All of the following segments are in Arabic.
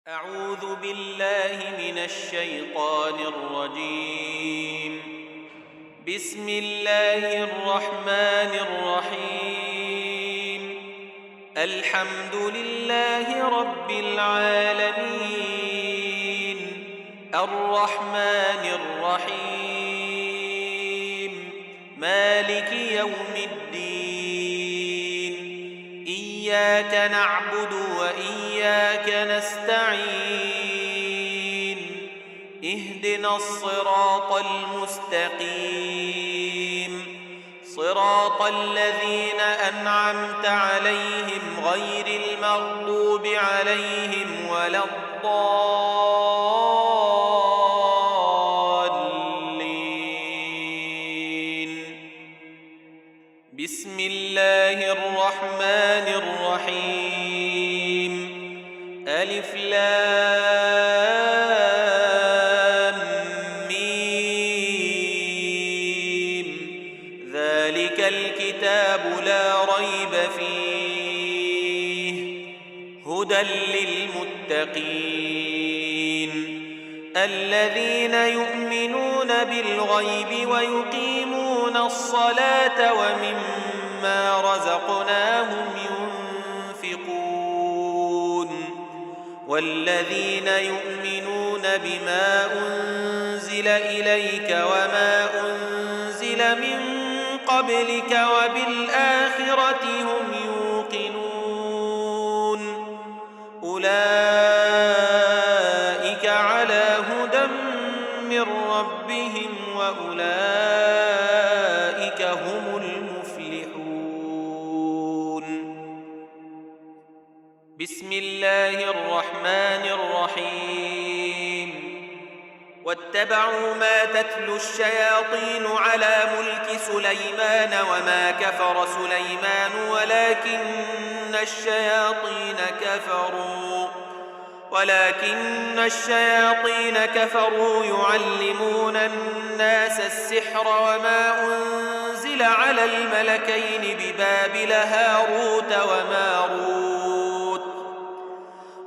أعوذ بالله من الشيطان الرجيم. بسم الله الرحمن الرحيم. الحمد لله رب العالمين، الرحمن الرحيم، مالك يوم الدين. إياك نعبد وإياك نستعين. اهدنا الصراط المستقيم، صراط الذين أنعمت عليهم غير المغضوب عليهم ولا الضالين. بسم الله الرحمن الرحيم. ألف لام ميم. ذلك الكتاب لا ريب فيه، هدى للمتقين الذين يؤمنون بالغيب ويقيمون الصلاة ومما رزقناهم ينفقون، والذين يؤمنون بما أنزل إليك وما أنزل من قبلك وبالآخرة هم يوقنون، أولئك على هدى من ربهم وأولئك هم المفلحون. بسم الله الرحمن الرحيم. واتبعوا ما تتلو الشياطين على ملك سليمان وما كفر سليمان ولكن الشياطين كفروا يعلمون الناس السحر وما أنزل على الملكين ببابل هاروت وماروت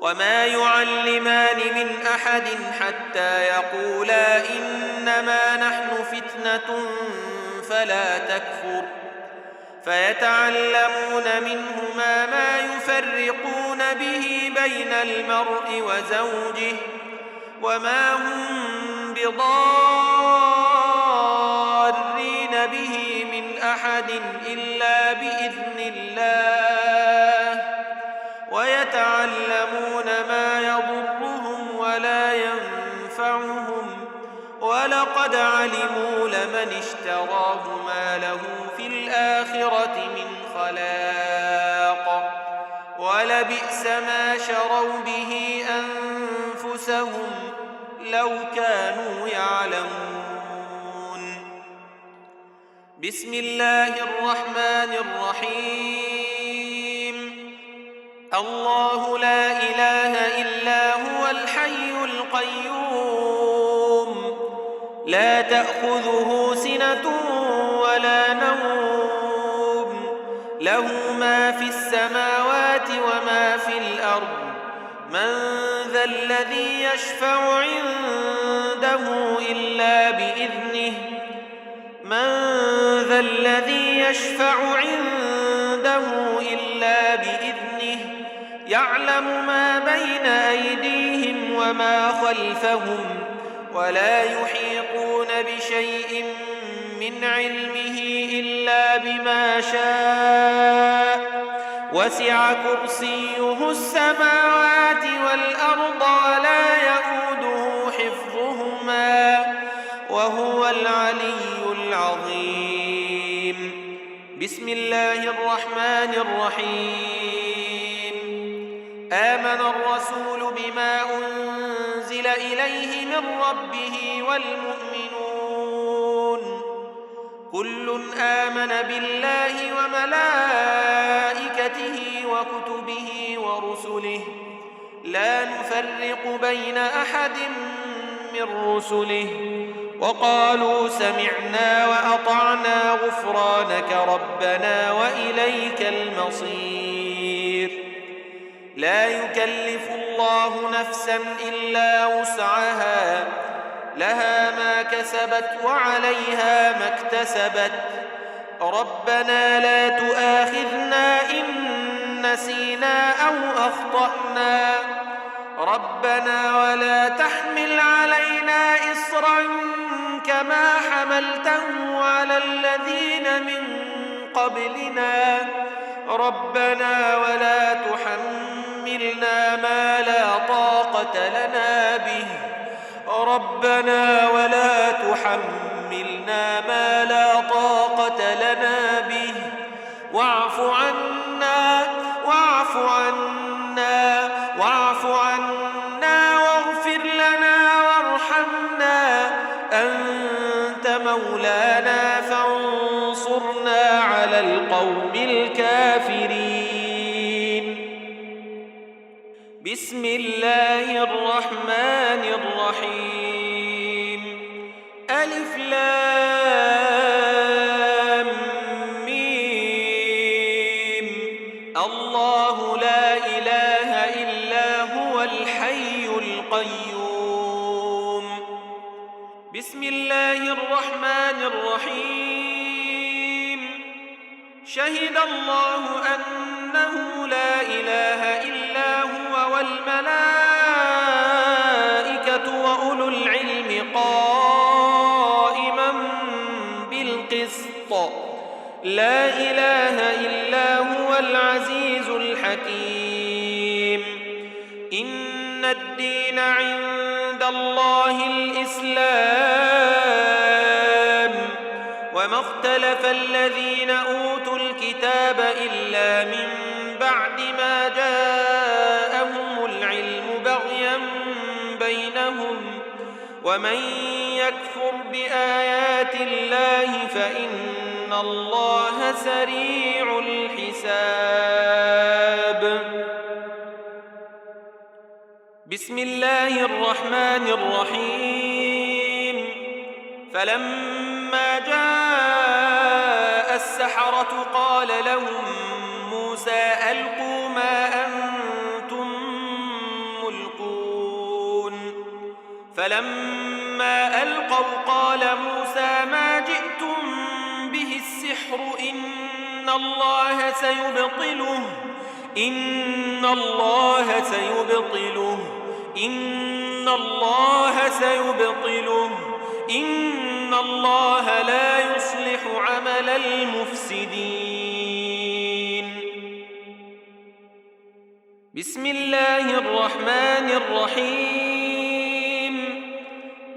وما يعلمان من أحد حتى يقولا إنما نحن فتنة فلا تكفر، فيتعلمون منهما ما يفرقون به بين المرء وزوجه، وما هم بضارين به من أحد إلا بإذن الله، ويتعلمون ما يضرهم ولا ينفعهم، ولقد علموا لمن اشتراه ما له في الآخرة من خلاق، ولبئس ما شروا به أنفسهم لو كانوا يعلمون. بسم الله الرحمن الرحيم. الله لا إله إلا هو الحي القيوم، لا تأخذه سنة ولا نوم، له ما في السماوات وما في الأرض. من ذا الذي يشفع عنده إلا بإذنه يعلم ما بين أيديهم وما خلفهم، ولا يحيطون بشيء من علمه إلا بما شاء، وسع كرسيه السماوات والأرض ولا يئوده حفظهما وهو العلي العظيم. بسم الله الرحمن الرحيم. آمن الرسول بما أنزل إليه من ربه والمؤمنون كل آمن بالله وملائكته وكتبه ورسله لا نفرق بين أحد من رسله، وقالوا سمعنا وأطعنا غفرانك ربنا وإليك المصير. لا يكلف الله نفسا إلا وسعها، لها ما كسبت وعليها ما اكتسبت. ربنا لا تؤاخذنا إن نسينا أو أخطأنا، ربنا ولا تحمل علينا إصرا كما حملته على الذين من قبلنا، ربنا ولا تحملنا ما لا طاقة لنا به، ربنا ولا تحملنا ما لا طاقة لنا به، واعف عنا واعف عنا واعف عنا واغفر لنا وارحمنا، أنت مولانا فانصرنا على القوم الكافرين. بسم الله الرحمن الرحيم. ألف لام ميم. الله لا إله إلا هو الحي القيوم. بسم الله الرحمن الرحيم. شهد الله أنه لا إله إلا هو والملائكة وأولو العلم قائما بالقسط، لا إله إلا هو العزيز الحكيم. إن الدين عند الله الإسلام، وما اختلف الذين أوتوا الكتاب إلا من بعد ما جاءهم العلم بغيا بينهم، ومن يكفر بآيات الله فإن الله سريع الحساب. بسم الله الرحمن الرحيم. فلما جاء السحرة قال لهم موسى ألقوا ما أنتم ملقون. فلما ألقوا قال موسى ما جئتم به السحر إن الله سيبطله إن الله سيبطله إن الله سيبطله إن الله لا يصلح عمل المفسدين. بسم الله الرحمن الرحيم.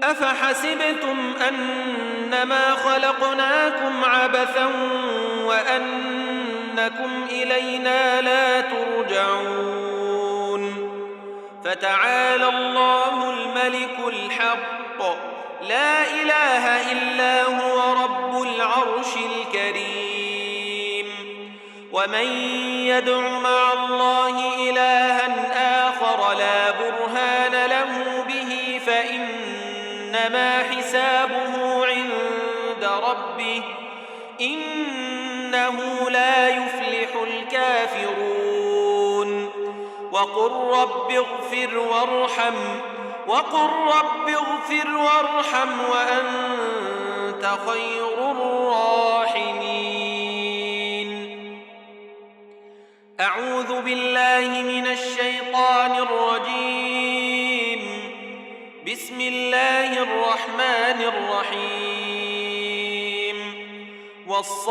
أفحسبتم أنما خلقناكم عبثا وأنكم إلينا لا ترجعون؟ فتعالى الله الملك الحق، لا إله إلا هو رب العرش الكريم. ومن يدع مع الله إلها آخر لا برهان له به فإنما حسابه عند ربه، إنه لا يفلح الكافرون. وقل رب اغفر وارحم وأنت خير الراحمين. أعوذ بالله من الشيطان الرجيم. بسم الله الرحمن الرحيم. والصافات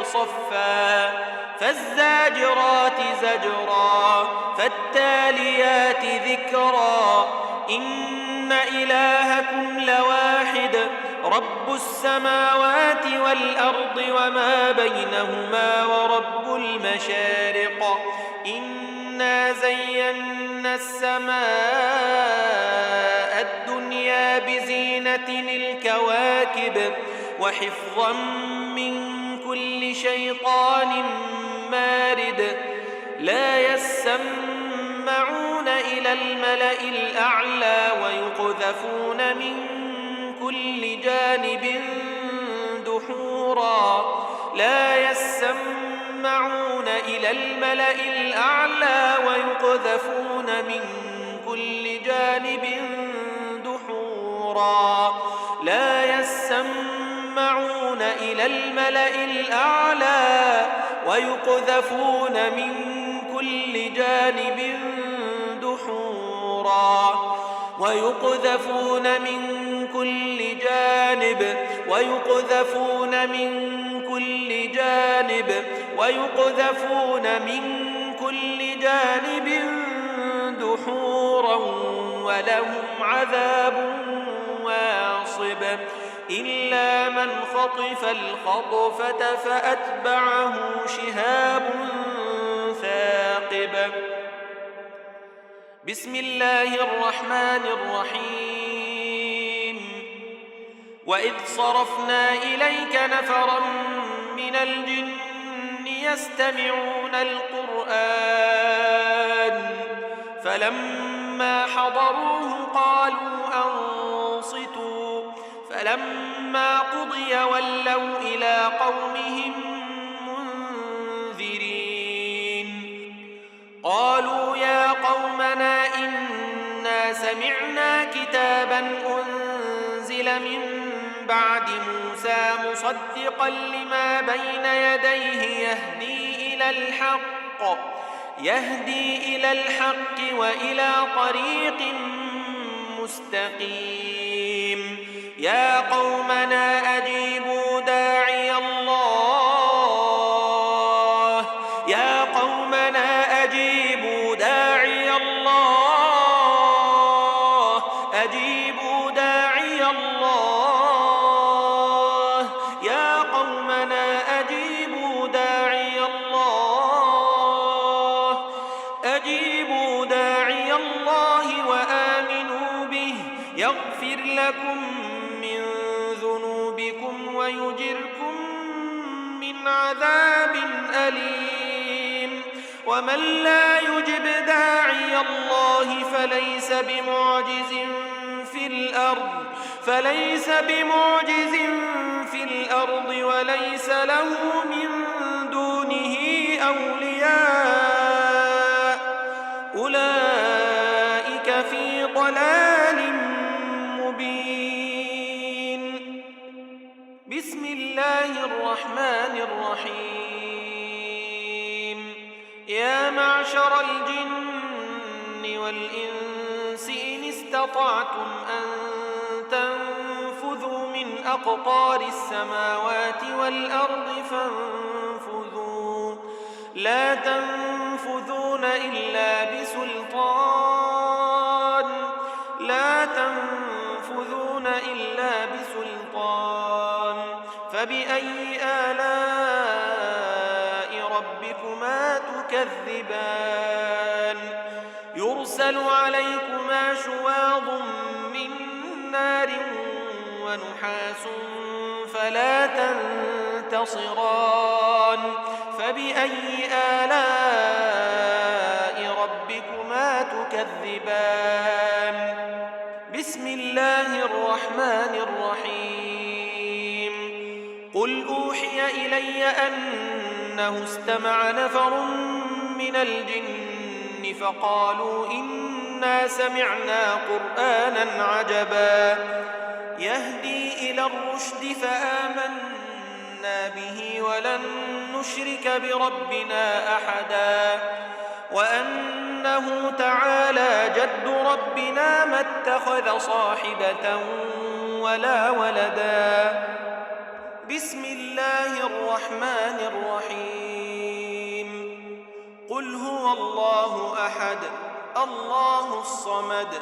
صفا فالزاجرات زجرا فالتاليات ذكرا إن إلهكم لواحد رب السماوات والأرض وما بينهما ورب المشارق إنا زينا السماء الدنيا بزينة الكواكب وحفظا من كل شيطان مارد لا يسمعون إلى الملأ الأعلى ويقذفون من كل جانب دحورا لا يسمعون يسمعون إلى الملأ الأعلى ويقذفون من كل جانب دحورا لا يسمعون إلى الملأ الأعلى ويقذفون من كل جانب دحورا ويقذفون من كل جانب ويقذفون من كل جانب ويقذفون من كل جانب دحورا ولهم عذاب واصب إلا من خطف الخطفة فأتبعه شهاب ثاقب بسم الله الرحمن الرحيم وإذ صرفنا إليك نفرا من الجن يستمعون القرآن فلما حضروه قالوا أنصتوا فلما قضي ولوا إلى قومهم منذرين قالوا يا قومنا إنا سمعنا كتابا أنزل من بعد موسى مصدقا لما بين يديه يهدي إلى الحق وإلى طريق مستقيم يا قومنا أجيبوا داعي الله يا قومنا أجيبوا داعي الله أجيبوا داعي الله يا قومنا أجيبوا داعي الله أجيبوا داعي الله وآمنوا به يغفر لكم من ذنوبكم ويجركم من عذاب أليم ومن لا يجب داعي الله فليس بمعجز في الأرض وليس له من دونه أولياء أولئك في ضلال مبين بسم الله الرحمن الرحيم يا معشر الجن والإنس إن استطعتم أن تنفذوا من أقطار السماوات والأرض فانفذوا لا تنفذون إلا بسلطان فبأي آلاء ربكما تكذبان يرسل عليكما شواظ من نار ونحاس فلا تنتصران فبأي آلاء ربكما تكذبان بسم الله الرحمن الرحيم قل أوحي إلي أنه استمع نفر من الجن فقالوا إنا سمعنا قرآنا عجبا يهدي إلى الرشد فآمنا به ولن نشرك بربنا أحدا وأنه تعالى جد ربنا ما اتخذ صاحبة ولا ولدا بسم الله الرحمن الرحيم قل هو الله أحد الله الصمد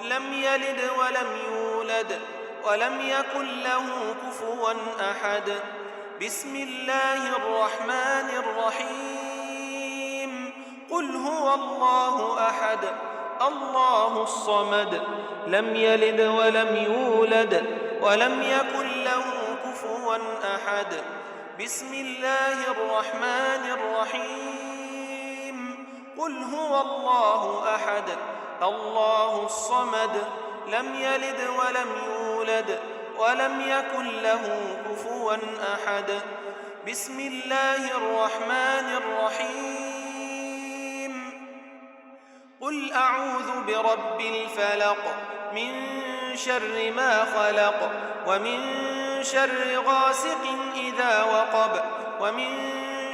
لم يلد ولم يولد ولم يكن له كفوا أحد بسم الله الرحمن الرحيم قل هو الله أحد الله الصمد لم يلد ولم يولد ولم يكن له كفوا أحد بسم الله الرحمن الرحيم قل هو الله أحد الله الصمد لم يلد ولم يولد ولم يكن له كفوا أحد بسم الله الرحمن الرحيم قل أعوذ برب الفلق من شر ما خلق ومن شر غاسق إذا وقب ومن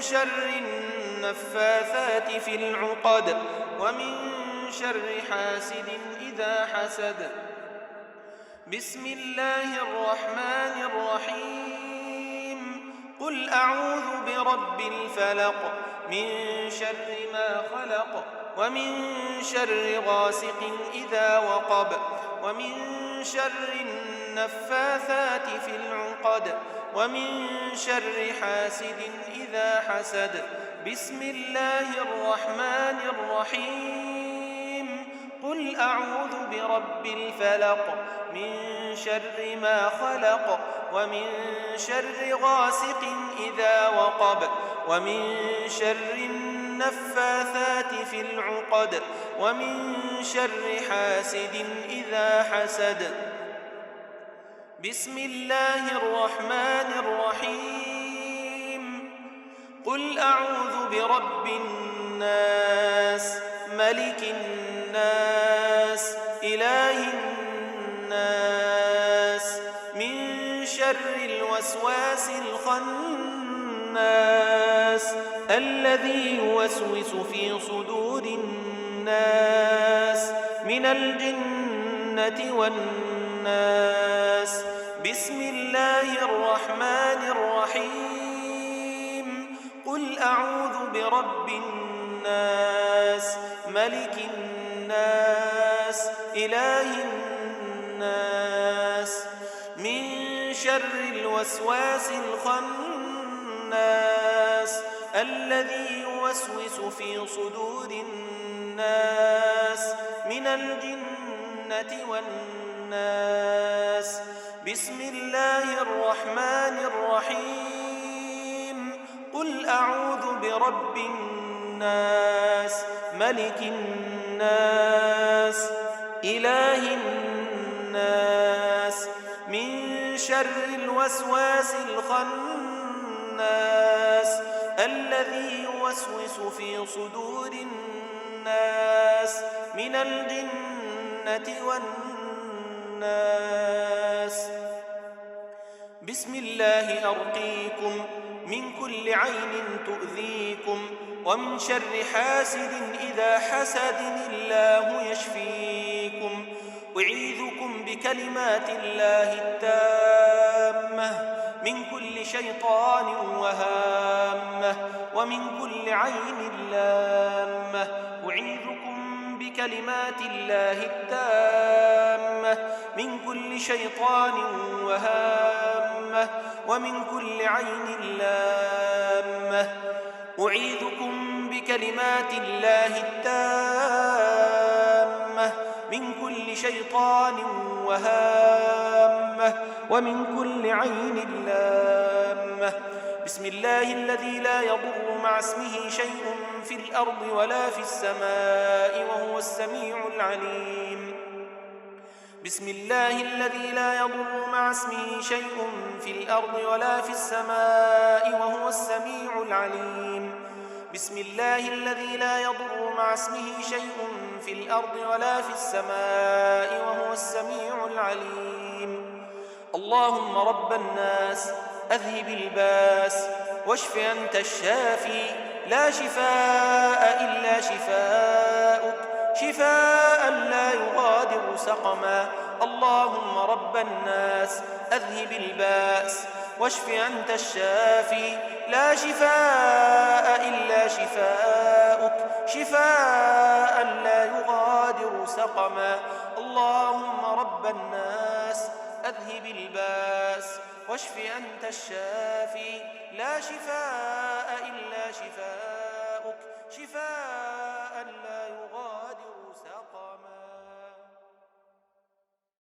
شر النفاثات في العقد ومن شر حاسد إذا حسد بسم الله الرحمن الرحيم قل أعوذ برب الفلق من شر ما خلق ومن شر غاسق إذا وقب ومن شر النفاثات في العقد ومن شر حاسد إذا حسد بسم الله الرحمن الرحيم قل أعوذ برب الفلق من شر ما خلق ومن شر غاسق إذا وقب ومن شر النفاثات في العقد ومن شر حاسد إذا حسد بسم الله الرحمن الرحيم قل أعوذ برب الناس ملك الناس إله الناس من شر الوسواس الخناس الذي يوسوس في صدور الناس من الجنة والناس بسم الله الرحمن الرحيم قل أعوذ برب الناس ملك الناس إله الناس من شر الوسواس الخناس الذي يوسوس في صدور الناس من الجنة والناس بسم الله الرحمن الرحيم قل أعوذ برب الناس ملك الناس إله الناس من شر الوسواس الخناس الذي يوسوس في صدور الناس من الجنة والناس بسم الله أرقيكم من كل عين تؤذيكم ومن شر حاسد إذا حسد الله يشفيكم أعيذكم بكلمات الله التامة من كل شيطان وهامة ومن كل عين لامة أعيذكم بكلمات الله التامة من كل شيطان وهامة ومن كل عين لامة أعيذكم بكلمات الله التامة من كل شيطان وهامة ومن كل عين لامة بسم الله الذي لا يضر مع اسمه شيء في الأرض ولا في السماء وهو السميع العليم بسم الله الذي لا يضر مع اسمه شيء في الأرض ولا في السماء وهو السميع العليم بسم الله الذي لا يضر مع اسمه شيء في الأرض ولا في السماء وهو السميع العليم اللهم رب الناس أذهب الباس واشف أنت الشافي لا شفاء إلا شفاؤك شفاء لا يغادر سقما اللهم رب الناس أذهب الباس واشف أنت الشافي لا شفاء إلا شفاؤك شفاء لا يغادر سقما اللهم رب الناس أذهب الباس واشف أنت الشافي لا شفاء إلا شفاؤك شفاء لا